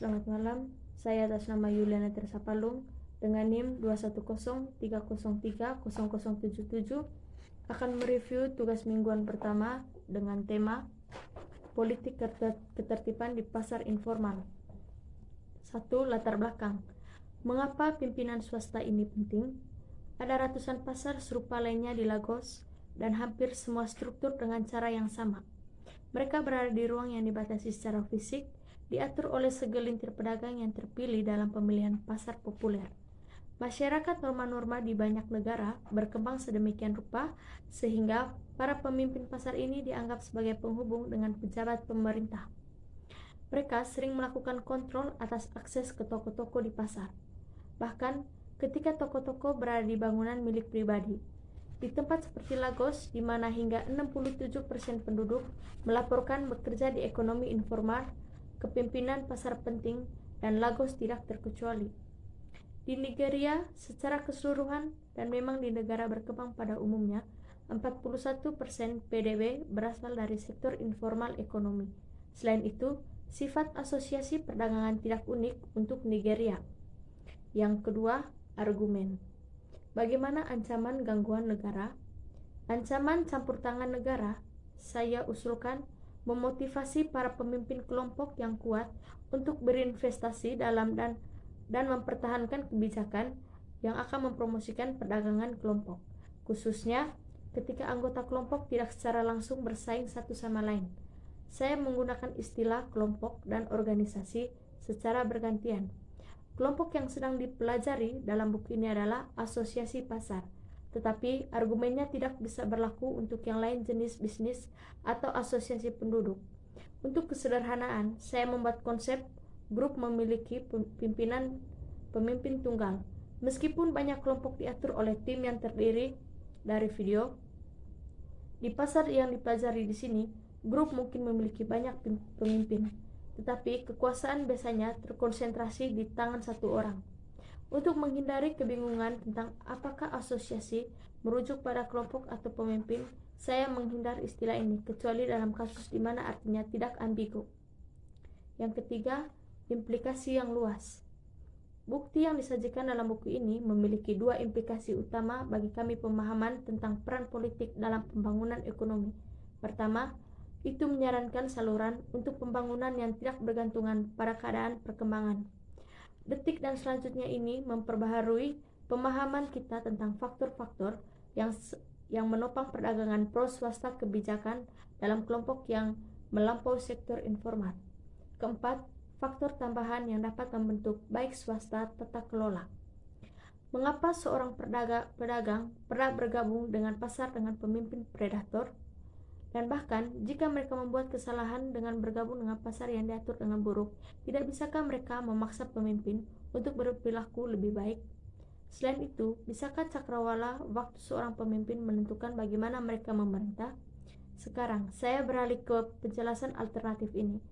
Selamat malam, saya atas nama Yuliana Tersapalung dengan NIM 21030030077 akan mereview tugas mingguan pertama dengan tema Politik Ketertiban di Pasar Informal. 1. Latar belakang. Mengapa pimpinan swasta ini penting? Ada ratusan pasar serupa lainnya di Lagos dan hampir semua struktur dengan cara yang sama. Mereka berada di ruang yang dibatasi secara fisik, diatur oleh segelintir pedagang yang terpilih dalam pemilihan pasar populer. Masyarakat norma-norma di banyak negara berkembang sedemikian rupa sehingga para pemimpin pasar ini dianggap sebagai penghubung dengan pejabat pemerintah. Mereka sering melakukan kontrol atas akses ke toko-toko di pasar. Bahkan ketika toko-toko berada di bangunan milik pribadi. Di tempat seperti Lagos, di mana hingga 67% penduduk melaporkan bekerja di ekonomi informal, kepimpinan pasar penting, dan Lagos tidak terkecuali. Di Nigeria, secara keseluruhan, dan memang di negara berkembang pada umumnya, 41% PDB berasal dari sektor informal ekonomi. Selain itu, sifat asosiasi perdagangan tidak unik untuk Nigeria. Yang kedua, argumen. Bagaimana ancaman gangguan negara? Ancaman campur tangan negara, saya usulkan, memotivasi para pemimpin kelompok yang kuat untuk berinvestasi dalam dan mempertahankan kebijakan yang akan mempromosikan perdagangan kelompok, khususnya ketika anggota kelompok tidak secara langsung bersaing satu sama lain. Saya menggunakan istilah kelompok dan organisasi secara bergantian. Kelompok yang sedang dipelajari dalam buku ini adalah asosiasi pasar, tetapi argumennya tidak bisa berlaku untuk yang lain jenis bisnis atau asosiasi penduduk. Untuk kesederhanaan, saya membuat konsep grup memiliki pemimpin tunggal. Meskipun banyak kelompok diatur oleh tim yang terdiri dari video, di pasar yang dipelajari di sini, grup mungkin memiliki banyak pemimpin, tetapi kekuasaan biasanya terkonsentrasi di tangan satu orang. Untuk menghindari kebingungan tentang apakah asosiasi merujuk pada kelompok atau pemimpin, saya menghindar istilah ini, kecuali dalam kasus di mana artinya tidak ambigu. Yang ketiga, implikasi yang luas. Bukti yang disajikan dalam buku ini memiliki dua implikasi utama bagi kami pemahaman tentang peran politik dalam pembangunan ekonomi. Pertama, itu menyarankan saluran untuk pembangunan yang tidak bergantungan pada keadaan perkembangan. Detik dan selanjutnya ini memperbaharui pemahaman kita tentang faktor-faktor yang menopang perdagangan pro swasta kebijakan dalam kelompok yang melampaui sektor informal. Keempat, faktor tambahan yang dapat membentuk baik swasta tata kelola. Mengapa seorang pedagang pernah bergabung dengan pasar dengan pemimpin predator? Dan bahkan, jika mereka membuat kesalahan dengan bergabung dengan pasar yang diatur dengan buruk, tidak bisakah mereka memaksa pemimpin untuk berperilaku lebih baik? Selain itu, bisakah cakrawala waktu seorang pemimpin menentukan bagaimana mereka memerintah? Sekarang, saya beralih ke penjelasan alternatif ini.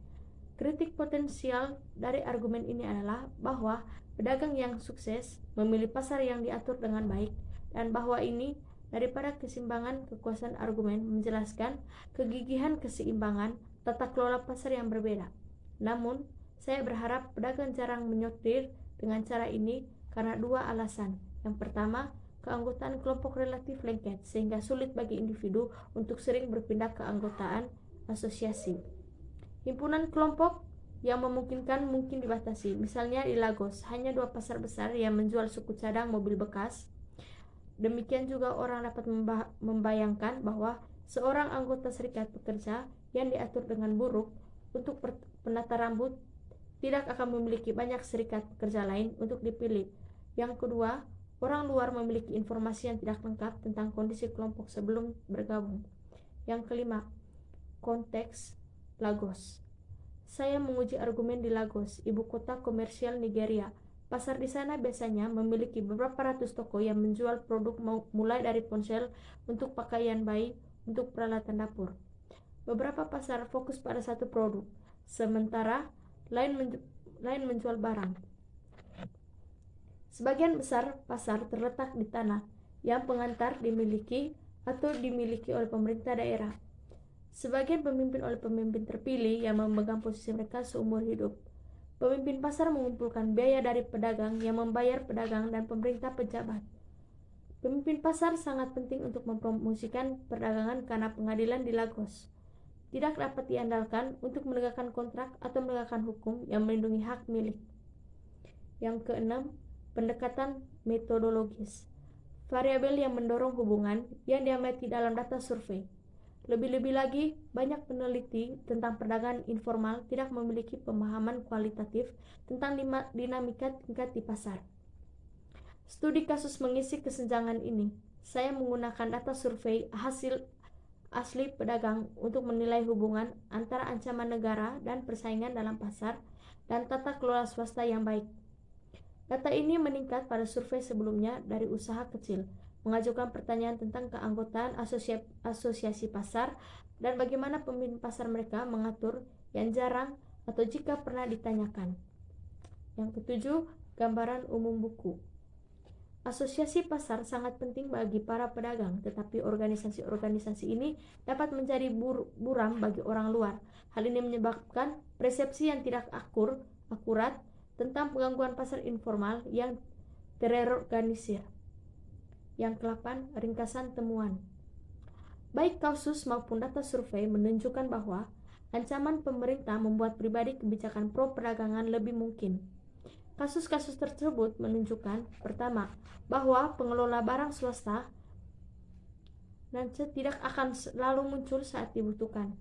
Kritik potensial dari argumen ini adalah bahwa pedagang yang sukses memilih pasar yang diatur dengan baik, dan bahwa ini daripada keseimbangan kekuasaan argumen menjelaskan kegigihan keseimbangan tata kelola pasar yang berbeda. Namun, saya berharap pedagang jarang menyortir dengan cara ini karena dua alasan. Yang pertama, keanggotaan kelompok relatif lengket sehingga sulit bagi individu untuk sering berpindah ke anggotaan asosiasi. Himpunan kelompok yang memungkinkan mungkin dibatasi. Misalnya di Lagos, hanya dua pasar besar yang menjual suku cadang mobil bekas. Demikian juga orang dapat membayangkan bahwa seorang anggota serikat pekerja yang diatur dengan buruk untuk penata rambut tidak akan memiliki banyak serikat pekerja lain untuk dipilih. Yang kedua, orang luar memiliki informasi yang tidak lengkap tentang kondisi kelompok sebelum bergabung. Yang kelima, konteks Lagos. Saya menguji argumen di Lagos, ibu kota komersial Nigeria. Pasar di sana biasanya memiliki beberapa ratus toko yang menjual produk mulai dari ponsel untuk pakaian bayi untuk peralatan dapur. Beberapa pasar fokus pada satu produk, sementara lain menjual barang. Sebagian besar pasar terletak di tanah yang pengantar dimiliki oleh pemerintah daerah. Sebagian pemimpin oleh pemimpin terpilih yang memegang posisi mereka seumur hidup. Pemimpin pasar mengumpulkan biaya dari pedagang yang membayar pedagang dan pemerintah pejabat. Pemimpin pasar sangat penting untuk mempromosikan perdagangan karena pengadilan di Lagos tidak dapat diandalkan untuk menegakkan kontrak atau menegakkan hukum yang melindungi hak milik. Yang keenam, pendekatan metodologis. Variabel yang mendorong hubungan yang diamati dalam data survei. Lebih-lebih lagi, banyak peneliti tentang perdagangan informal tidak memiliki pemahaman kualitatif tentang dinamika tingkat di pasar. Studi kasus mengisi kesenjangan ini. Saya menggunakan data survei hasil asli pedagang untuk menilai hubungan antara ancaman negara dan persaingan dalam pasar dan tata kelola swasta yang baik. Data ini meningkat pada survei sebelumnya dari usaha kecil, mengajukan pertanyaan tentang keanggotaan asosiasi pasar dan bagaimana pemimpin pasar mereka mengatur yang jarang atau jika pernah ditanyakan. Yang ketujuh, gambaran umum buku. Asosiasi pasar sangat penting bagi para pedagang, tetapi organisasi-organisasi ini dapat menjadi buram bagi orang luar. Hal ini menyebabkan persepsi yang tidak akurat tentang penggangguan pasar informal yang terorganisir. Yang ke-8, ringkasan temuan. Baik kasus maupun data survei menunjukkan bahwa ancaman pemerintah membuat pribadi kebijakan pro perdagangan lebih mungkin. Kasus-kasus tersebut menunjukkan, pertama, bahwa pengelola barang swasta nanti tidak akan selalu muncul saat dibutuhkan.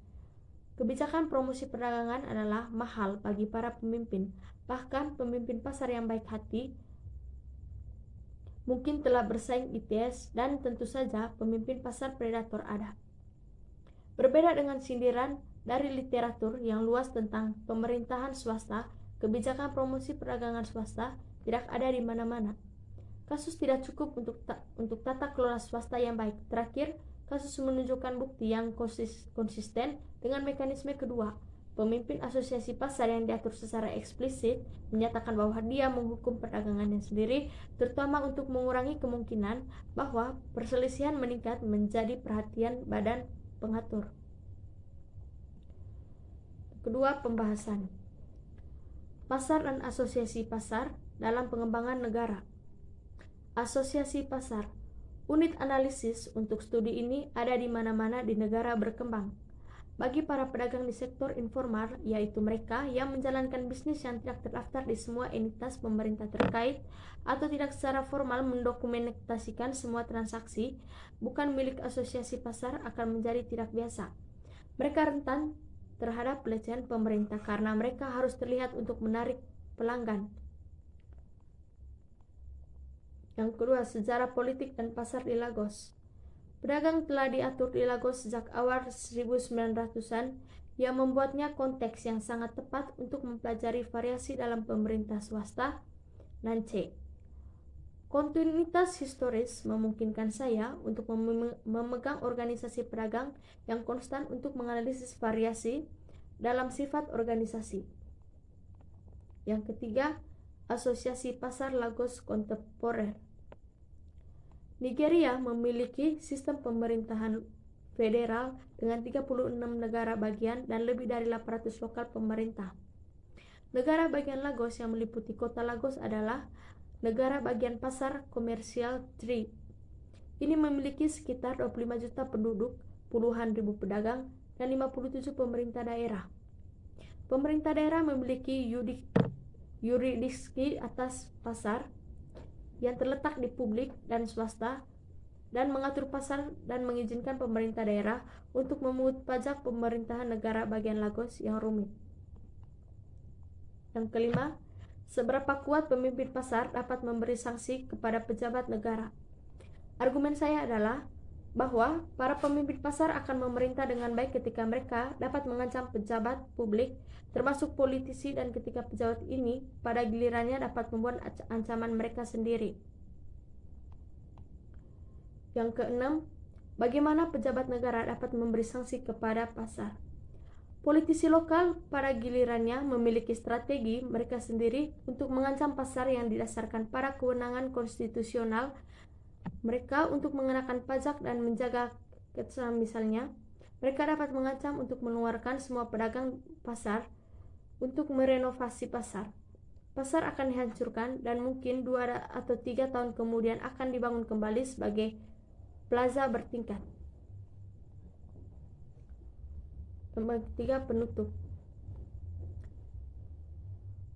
Kebijakan promosi perdagangan adalah mahal bagi para pemimpin. Bahkan pemimpin pasar yang baik hati mungkin telah bersaing ITS dan tentu saja pemimpin pasar predator ada. Berbeda dengan sindiran dari literatur yang luas tentang pemerintahan swasta, kebijakan promosi perdagangan swasta tidak ada di mana-mana. Kasus tidak cukup untuk tata kelola swasta yang baik. Terakhir, kasus menunjukkan bukti yang konsisten dengan mekanisme kedua. Pemimpin asosiasi pasar yang diatur secara eksplisit menyatakan bahwa dia menghukum perdagangannya sendiri, terutama untuk mengurangi kemungkinan bahwa perselisihan meningkat menjadi perhatian badan pengatur. Kedua, pembahasan pasar dan asosiasi pasar dalam pengembangan negara. Asosiasi pasar, unit analisis untuk studi ini ada di mana-mana di negara berkembang. Bagi para pedagang di sektor informal, yaitu mereka yang menjalankan bisnis yang tidak terdaftar di semua entitas pemerintah terkait atau tidak secara formal mendokumentasikan semua transaksi, bukan milik asosiasi pasar akan menjadi tidak biasa. Mereka rentan terhadap pelecehan pemerintah karena mereka harus terlihat untuk menarik pelanggan. Yang kedua, sejarah politik dan pasar di Lagos. Pedagang telah diatur di Lagos sejak awal 1900-an yang membuatnya konteks yang sangat tepat untuk mempelajari variasi dalam pemerintah swasta. C. Kontinuitas historis memungkinkan saya untuk memegang organisasi pedagang yang konstan untuk menganalisis variasi dalam sifat organisasi. Yang ketiga, Asosiasi Pasar Lagos Kontemporer. Nigeria memiliki sistem pemerintahan federal dengan 36 negara bagian dan lebih dari 800 lokal pemerintah. Negara bagian Lagos yang meliputi kota Lagos adalah negara bagian pasar komersial Tri. Ini memiliki sekitar 25 juta penduduk, puluhan ribu pedagang, dan 57 pemerintah daerah. Pemerintah daerah memiliki yurisdiksi atas pasar yang terletak di publik dan swasta dan mengatur pasar dan mengizinkan pemerintah daerah untuk memungut pajak pemerintahan negara bagian Lagos yang rumit. Yang kelima, seberapa kuat pemimpin pasar dapat memberi sanksi kepada pejabat negara. Argumen saya adalah bahwa para pemimpin pasar akan memerintah dengan baik ketika mereka dapat mengancam pejabat publik, termasuk politisi, dan ketika pejabat ini pada gilirannya dapat membuat ancaman mereka sendiri. Yang keenam, bagaimana pejabat negara dapat memberi sanksi kepada pasar. Politisi lokal pada gilirannya memiliki strategi mereka sendiri untuk mengancam pasar yang didasarkan pada kewenangan konstitusional mereka untuk mengenakan pajak dan menjaga keamanan. Misalnya, mereka dapat mengancam untuk mengeluarkan semua pedagang pasar untuk merenovasi pasar. Pasar akan dihancurkan dan mungkin 2 atau 3 tahun kemudian akan dibangun kembali sebagai plaza bertingkat. Nomor 3, penutup.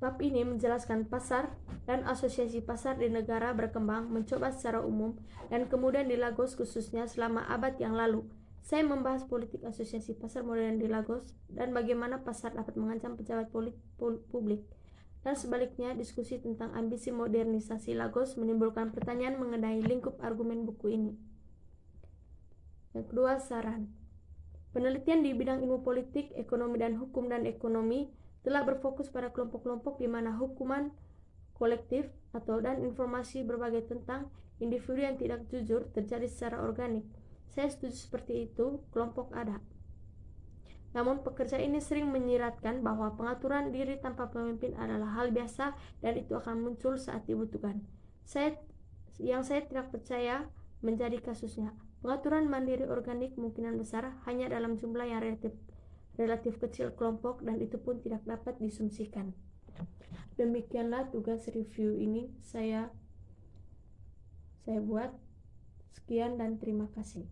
Bab ini menjelaskan pasar dan asosiasi pasar di negara berkembang mencoba secara umum dan kemudian di Lagos khususnya selama abad yang lalu. Saya membahas politik asosiasi pasar modern di Lagos dan bagaimana pasar dapat mengancam pejabat publik. Dan sebaliknya, diskusi tentang ambisi modernisasi Lagos menimbulkan pertanyaan mengenai lingkup argumen buku ini. Yang kedua, saran. Penelitian di bidang ilmu politik, ekonomi dan hukum dan ekonomi telah berfokus pada kelompok-kelompok di mana hukuman kolektif dan informasi berbagai tentang individu yang tidak jujur terjadi secara organik. Saya setuju seperti itu, kelompok ada. Namun pekerja ini sering menyiratkan bahwa pengaturan diri tanpa pemimpin adalah hal biasa dan itu akan muncul saat dibutuhkan. Yang saya tidak percaya menjadi kasusnya. Pengaturan mandiri organik kemungkinan besar hanya dalam jumlah yang relatif kecil kelompok dan itu pun tidak dapat disumsikan. Demikianlah tugas review ini saya buat. Sekian dan terima kasih.